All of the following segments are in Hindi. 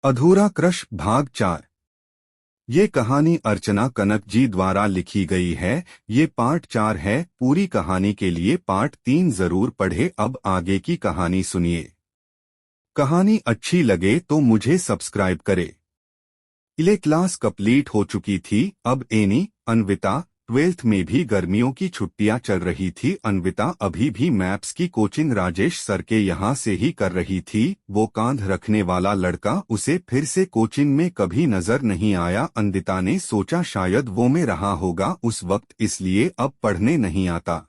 अधूरा क्रश भाग 4। ये कहानी अर्चना कनक जी द्वारा लिखी गई है। ये पार्ट 4 है। पूरी कहानी के लिए पार्ट 3 जरूर पढ़े। अब आगे की कहानी सुनिए। कहानी अच्छी लगे तो मुझे सब्सक्राइब करे। इले क्लास कंप्लीट हो चुकी थी। अब एनी अन्विता 12th में भी गर्मियों की छुट्टियां चल रही थी। अन्विता अभी भी मैथ्स की कोचिंग राजेश सर के यहाँ से ही कर रही थी। वो कांध रखने वाला लड़का उसे फिर से कोचिंग में कभी नजर नहीं आया। अन्विता ने सोचा शायद वो में रहा होगा उस वक्त, इसलिए अब पढ़ने नहीं आता।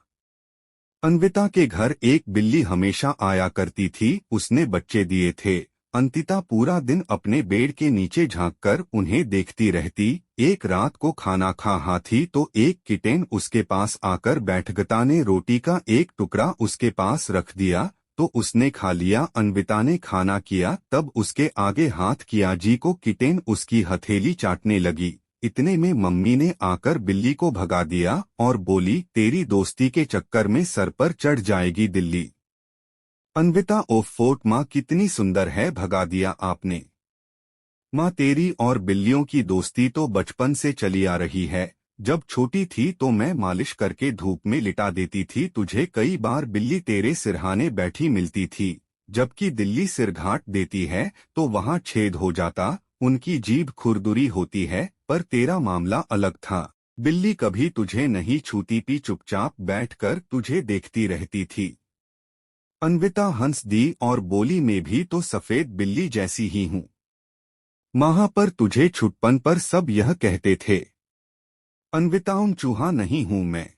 अन्विता के घर एक बिल्ली हमेशा आया करती थी। उसने बच्चे दिए थे। अंतिता पूरा दिन अपने बेड के नीचे झांककर उन्हें देखती रहती। एक रात को खाना खा रहा थी तो एक किटेन उसके पास आकर बैठ गता ने रोटी का एक टुकड़ा उसके पास रख दिया तो उसने खा लिया। अन्विता ने खाना किया तब उसके आगे हाथ किया जी को किटेन उसकी हथेली चाटने लगी। इतने में मम्मी ने आकर बिल्ली को भगा दिया और बोली, तेरी दोस्ती के चक्कर में सर पर चढ़ जाएगी दिल्ली। अन्विता, ओफ फोर्ट माँ कितनी सुंदर है, भगा दिया आपने। माँ, तेरी और बिल्लियों की दोस्ती तो बचपन से चली आ रही है। जब छोटी थी तो मैं मालिश करके धूप में लिटा देती थी तुझे। कई बार बिल्ली तेरे सिरहाने बैठी मिलती थी। जबकि दिल्ली सिर घाट देती है तो वहाँ छेद हो जाता। उनकी जीभ खुरदुरी होती है। पर तेरा मामला अलग था। बिल्ली कभी तुझे नहीं छूती पी चुपचाप बैठकर तुझे देखती रहती थी। अन्विता हंस दी और बोली, मैं भी तो सफेद बिल्ली जैसी ही हूँ। माँ, पर तुझे छुटपन पर सब यह कहते थे। अन्विता, चूहा नहीं हूँ मैं।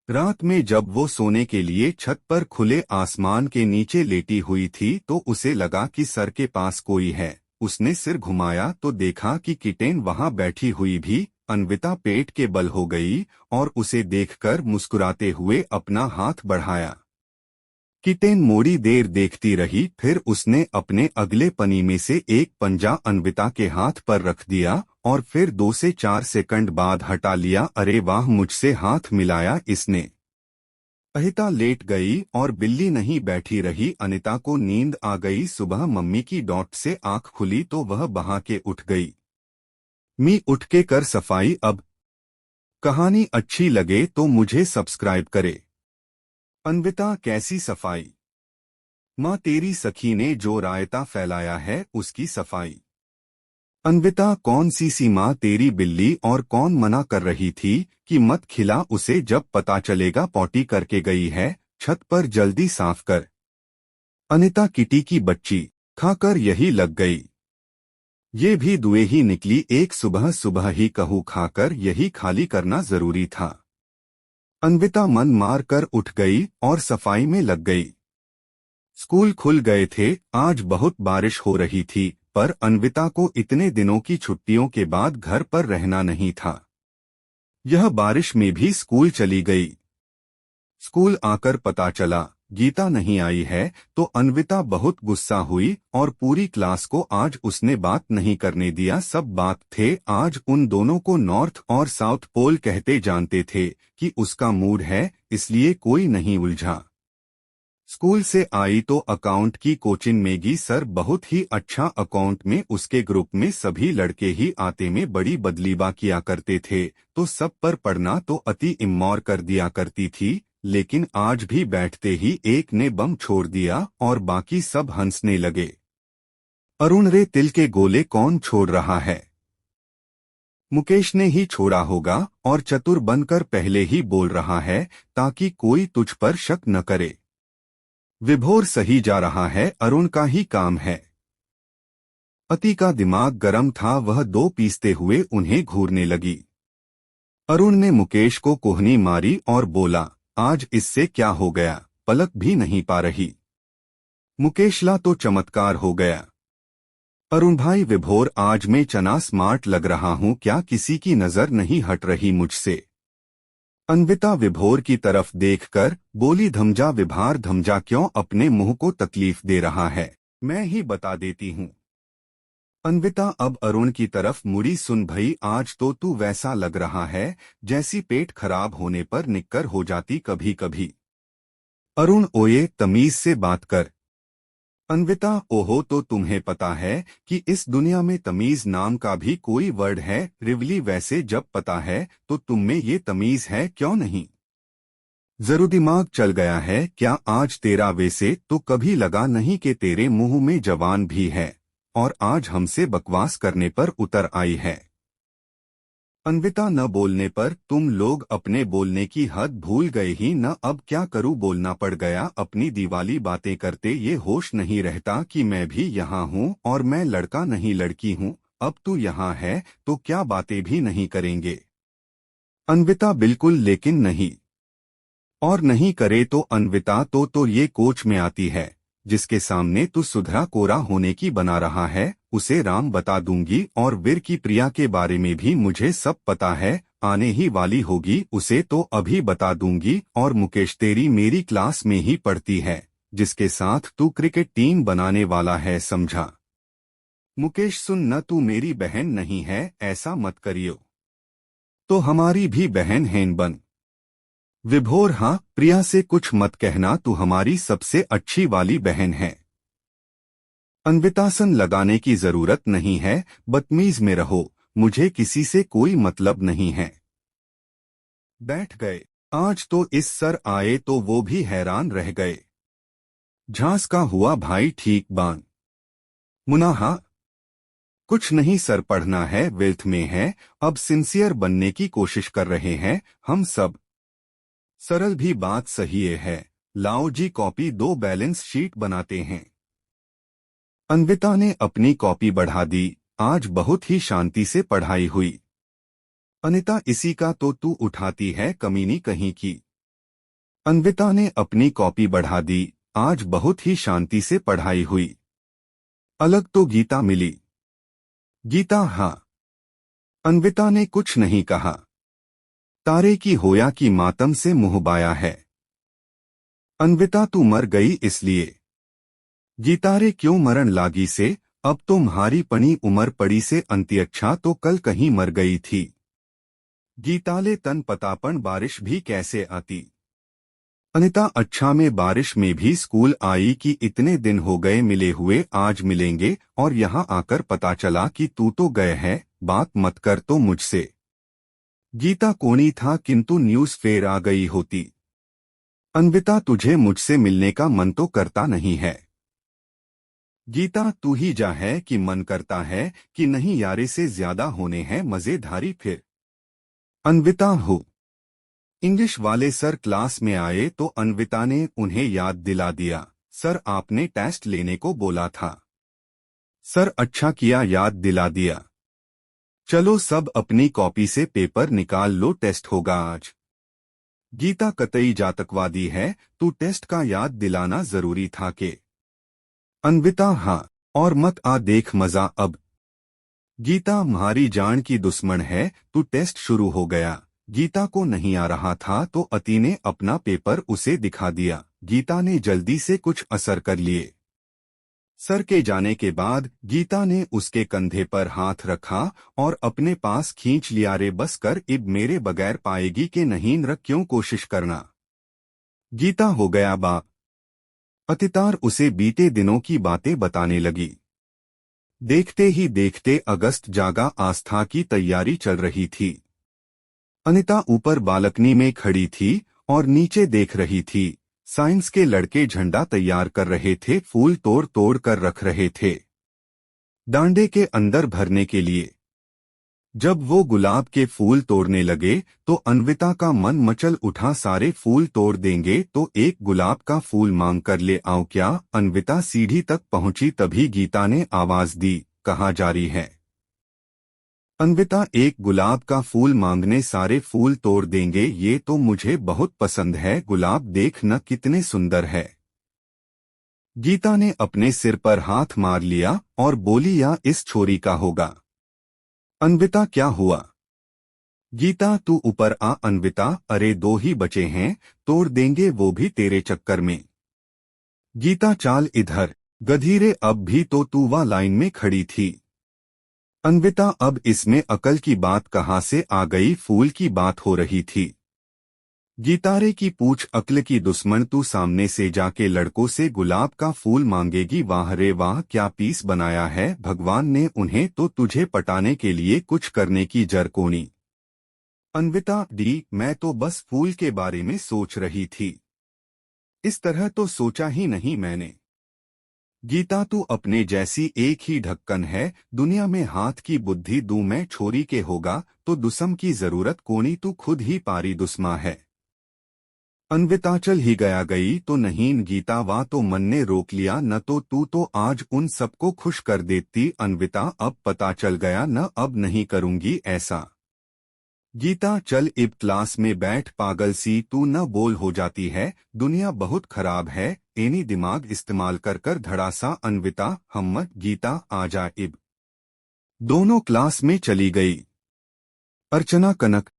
रात में जब वो सोने के लिए छत पर खुले आसमान के नीचे लेटी हुई थी तो उसे लगा कि सर के पास कोई है। उसने सिर घुमाया तो देखा कि किटेन वहां बैठी हुई भी। अन्विता पेट के बल हो गई और उसे देखकर मुस्कुराते हुए अपना हाथ बढ़ाया। किटेन मोड़ी देर देखती रही, फिर उसने अपने अगले पनी में से एक पंजा अन्विता के हाथ पर रख दिया और फिर 2 से 4 सेकंड बाद हटा लिया। अरे वाह, मुझसे हाथ मिलाया इसने। अहिता लेट गई और बिल्ली नहीं बैठी रही। अनिता को नींद आ गई। सुबह मम्मी की डॉट से आंख खुली तो वह बहा के उठ गई। मी, उठ के कर सफाई अब। कहानी अच्छी लगे तो मुझे सब्सक्राइब करे। अन्विता, कैसी सफाई? माँ, तेरी सखी ने जो रायता फैलाया है उसकी सफाई। अन्विता, कौन सी माँ तेरी बिल्ली, और कौन मना कर रही थी कि मत खिला उसे, जब पता चलेगा पॉटी करके गई है। छत पर जल्दी साफ कर। अनिता, किटी की बच्ची खाकर यही लग गई। ये भी दुए ही निकली। एक सुबह सुबह ही कहूँ खाकर यही खाली करना जरूरी था। अन्विता मन मार कर उठ गई और सफाई में लग गई। स्कूल खुल गए थे। आज बहुत बारिश हो रही थी पर अन्विता को इतने दिनों की छुट्टियों के बाद घर पर रहना नहीं था। यह बारिश में भी स्कूल चली गई। स्कूल आकर पता चला गीता नहीं आई है तो अन्विता बहुत गुस्सा हुई और पूरी क्लास को आज उसने बात नहीं करने दिया। सब बात थे आज उन दोनों को नॉर्थ और साउथ पोल कहते जानते थे कि उसका मूड है, इसलिए कोई नहीं उलझा। स्कूल से आई तो अकाउंट की कोचिंग में गी सर बहुत ही अच्छा। अकाउंट में उसके ग्रुप में सभी लड़के ही आते में बड़ी बदलीबा किया करते थे तो सब पर पढ़ना तो अति इम्मोर कर दिया करती थी। लेकिन आज भी बैठते ही एक ने बम छोड़ दिया और बाकी सब हंसने लगे। अरुण रे, तिल के गोले कौन छोड़ रहा है? मुकेश ने ही छोड़ा होगा और चतुर बनकर पहले ही बोल रहा है ताकि कोई तुझ पर शक न करे। विभोर सही जा रहा है, अरुण का ही काम है। अति का दिमाग गर्म था, वह 2 पीसते हुए उन्हें घूरने लगी। अरुण ने मुकेश को कोहनी मारी और बोला, आज इससे क्या हो गया, पलक भी नहीं पा रही। मुकेशला तो चमत्कार हो गया। अरुण भाई, विभोर आज मैं चना स्मार्ट लग रहा हूँ क्या? किसी की नजर नहीं हट रही मुझसे। अन्विता विभोर की तरफ देखकर बोली, धमजा विभार, धमजा क्यों अपने मुंह को तकलीफ दे रहा है? मैं ही बता देती हूँ। अन्विता अब अरुण की तरफ मुड़ी, सुन भई, आज तो तू वैसा लग रहा है जैसी पेट खराब होने पर निक्कर हो जाती कभी कभी। अरुण, ओए तमीज से बात कर। अन्विता, ओहो, तो तुम्हें पता है कि इस दुनिया में तमीज नाम का भी कोई वर्ड है? रिवली, वैसे जब पता है तो तुम में ये तमीज है क्यों नहीं? जरूर दिमाग चल गया है क्या आज तेरा? वैसे तो कभी लगा नहीं कि तेरे मुंह में जवान भी है और आज हमसे बकवास करने पर उतर आई है। अन्विता, न बोलने पर तुम लोग अपने बोलने की हद भूल गए ही न। अब क्या करूं, बोलना पड़ गया। अपनी दीवाली बातें करते ये होश नहीं रहता कि मैं भी यहाँ हूँ और मैं लड़का नहीं लड़की हूँ। अब तू यहाँ है तो क्या बातें भी नहीं करेंगे? अन्विता, बिल्कुल, लेकिन नहीं। और नहीं करे तो अन्विता तो ये कोच में आती है जिसके सामने तू सुधरा कोरा होने की बना रहा है उसे राम बता दूंगी। और वीर की प्रिया के बारे में भी मुझे सब पता है, आने ही वाली होगी उसे तो अभी बता दूंगी। और मुकेश तेरी मेरी क्लास में ही पढ़ती है जिसके साथ तू क्रिकेट टीम बनाने वाला है, समझा? मुकेश सुन, न तू मेरी बहन नहीं है, ऐसा मत करियो। तो हमारी भी बहन है बन। विभोर, हाँ, प्रिया से कुछ मत कहना, तू हमारी सबसे अच्छी वाली बहन है। अन्वितासन, लगाने की जरूरत नहीं है, बदतमीज में रहो, मुझे किसी से कोई मतलब नहीं है। बैठ गए। आज तो इस सर आए तो वो भी हैरान रह गए। झांस का हुआ भाई, ठीक बान? मुनाहा, कुछ नहीं सर, पढ़ना है, वेल्थ में है, अब सिंसियर बनने की कोशिश कर रहे हैं हम सब। सरल भी बात सही है, लाओ जी कॉपी दो, बैलेंस शीट बनाते हैं। अन्विता ने अपनी कॉपी बढ़ा दी। आज बहुत ही शांति से पढ़ाई हुई। अनिता, इसी का तो तू उठाती है, कमीनी कहीं की। अन्विता ने अपनी कॉपी बढ़ा दी। आज बहुत ही शांति से पढ़ाई हुई। अलग तो गीता मिली। गीता, हाँ। अन्विता ने कुछ नहीं कहा। तारे की होया की मातम से मुंह बाया है। अन्विता, तू मर गई इसलिए। गीतारे, क्यों मरण लागी से? अब तुम्हारी पनी उमर पड़ी से, अंत्यक्षा तो कल कहीं मर गई थी। गीताले, तन पतापन बारिश भी कैसे आती? अनिता, अच्छा, में बारिश में भी स्कूल आई कि इतने दिन हो गए मिले हुए, आज मिलेंगे और यहाँ आकर पता चला कि तू तो गए है, बात मत कर तो मुझसे। गीता, कोनी था किंतु न्यूज़ फेर आ गई होती। अन्विता, तुझे मुझसे मिलने का मन तो करता नहीं है। गीता, तू ही जा है कि मन करता है कि नहीं, यारे से ज्यादा होने हैं मजेदारी फिर। अन्विता, हो। इंग्लिश वाले सर क्लास में आए तो अन्विता ने उन्हें याद दिला दिया, सर आपने टेस्ट लेने को बोला था। सर, अच्छा किया याद दिला दिया। चलो सब अपनी कॉपी से पेपर निकाल लो, टेस्ट होगा आज। गीता, कतई जातकवादी है, तू टेस्ट का याद दिलाना जरूरी था के? अन्विता, हाँ, और मत आ देख मजा अब। गीता, म्हारी जान की दुश्मन है, तू टेस्ट शुरू हो गया। गीता को नहीं आ रहा था तो अति ने अपना पेपर उसे दिखा दिया। गीता ने जल्दी से कुछ असर कर लिए। सर के जाने के बाद गीता ने उसके कंधे पर हाथ रखा और अपने पास खींच लिया। रे बस कर, इब मेरे बगैर पाएगी कि नहीं, न क्यों कोशिश करना। गीता, हो गया बाप। अतितार उसे बीते दिनों की बातें बताने लगी। देखते ही देखते अगस्त जागा। आस्था की तैयारी चल रही थी। अनिता ऊपर बालकनी में खड़ी थी और नीचे देख रही थी। साइंस के लड़के झंडा तैयार कर रहे थे, फूल तोड़ तोड़ कर रख रहे थे डांडे के अंदर भरने के लिए। जब वो गुलाब के फूल तोड़ने लगे तो अन्विता का मन मचल उठा, सारे फूल तोड़ देंगे तो एक गुलाब का फूल मांग कर ले आओ क्या? अन्विता सीढ़ी तक पहुंची तभी गीता ने आवाज दी, कहाँ जा रही है? अन्विता, एक गुलाब का फूल मांगने सारे फूल तोड़ देंगे, ये तो मुझे बहुत पसंद है, गुलाब देख न कितने सुंदर है। गीता ने अपने सिर पर हाथ मार लिया और बोली, या इस छोरी का होगा। अन्विता, क्या हुआ? गीता, तू ऊपर आ। अन्विता, अरे दो ही बचे हैं, तोड़ देंगे वो भी तेरे चक्कर में। गीता, चाल इधर। गधीरे, अब भी तो तू वह लाइन में खड़ी थी। अन्विता, अब इसमें अकल की बात कहाँ से आ गई, फूल की बात हो रही थी। गीतारे की पूछ अक्ल की दुश्मन, तू सामने से जाके लड़कों से गुलाब का फूल मांगेगी, वाह रे वाह क्या पीस बनाया है भगवान ने उन्हें, तो तुझे पटाने के लिए कुछ करने की जरकोनी। अन्विता डी, मैं तो बस फूल के बारे में सोच रही थी, इस तरह तो सोचा ही नहीं मैंने। गीता तू अपने जैसी एक ही ढक्कन है, दुनिया में हाथ की बुद्धि दूं मैं छोरी के होगा, तो दुस्म की जरूरत कोनी, तू खुद ही पारी दुश्मा है। अन्विता चल ही गया गई तो नहीं गीता, वाह तो मन ने रोक लिया न, तो तू तो आज उन सबको खुश कर देती अन्विता, अब पता चल गया न, अब नहीं करूंगी ऐसा। गीता चल इब क्लास में बैठ, पागल सी तू न बोल हो जाती है, दुनिया बहुत खराब है, एनी दिमाग इस्तेमाल कर कर धड़ासा अन्विता, हमत गीता आजा इब। दोनों क्लास में चली गई। अर्चना कनक